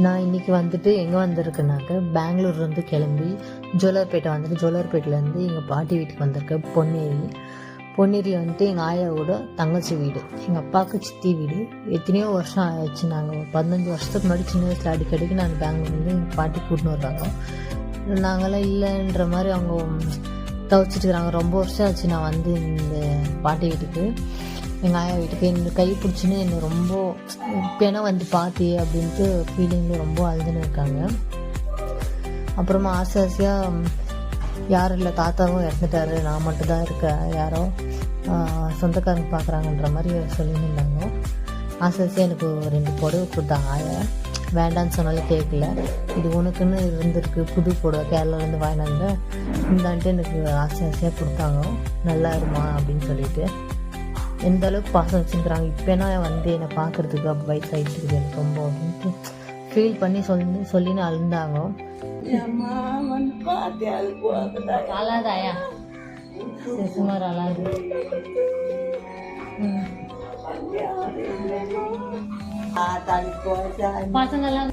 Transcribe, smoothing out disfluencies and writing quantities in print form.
நான் இன்றைக்கி வந்துட்டு எங்கே வந்திருக்கேனாக்க பெங்களூர்லேருந்து கிளம்பி ஜோலார்பேட்டை வந்துட்டு ஜோலார்பேட்டிலேருந்து எங்கள் பாட்டி வீட்டுக்கு வந்திருக்கேன். பொன்னேரியில் வந்துட்டு எங்கள் ஆயாவோட தங்கச்சி வீடு, எங்கள் அப்பாவுக்கு சித்தி வீடு. எத்தனையோ வருஷம் ஆயிடுச்சு. நாங்கள் 15 வருஷத்துக்கு முன்னாடி சின்ன வயசில் அடிக்கடிக்கு நாங்கள் பெங்களூர்லேருந்து எங்கள் பாட்டி கூட்டின்னு வர்றாங்க. நாங்களாம் இல்லைன்ற மாதிரி அவங்க தவிச்சிட்டுக்கிறாங்க. ரொம்ப வருஷம் ஆச்சு நான் வந்து இந்த பாட்டி வீட்டுக்கு, எங்கள் ஆயா வீட்டுக்கு. என்னை கை பிடிச்சின்னு என்னை ரொம்ப இப்போனா வந்து பார்த்தியே அப்படின்ட்டு ஃபீலிங்கில் ரொம்ப அழுதுன்னு இருக்காங்க. அப்புறமா ஆசையாக யாரும் இல்லை, தாத்தாவும் இறந்துட்டாரு, நான் மட்டும்தான் இருக்கேன், யாரோ சொந்தக்காரங்க பார்க்குறாங்கன்ற மாதிரி சொல்லியிருந்தாங்க. ஆசையாக எனக்கு 2 புடவை கொடுத்தாங்க ஆயா. வேண்டான்னு சொன்னாலும் கேட்கல. இது உனக்குன்னு இருந்திருக்கு, புது புடவை கேரளாலேருந்து வாங்கினாங்க, இந்தான்ட்டு எனக்கு ஆசையாக கொடுத்தாங்க. நல்லா இருமா அப்படின்னு சொல்லிட்டு எந்த அளவுக்கு பாசம் வச்சுருக்குறாங்க. இப்போனா வந்து என்னை பார்க்குறதுக்கு அப்போ வயசாகிடுச்சு எனக்கு ரொம்ப அப்படின்ட்டு ஃபீல் பண்ணி சொல்லின்னு அழுந்தாங்க. அழாதாயா சுமார் அழாது. பசங்கள்லாம்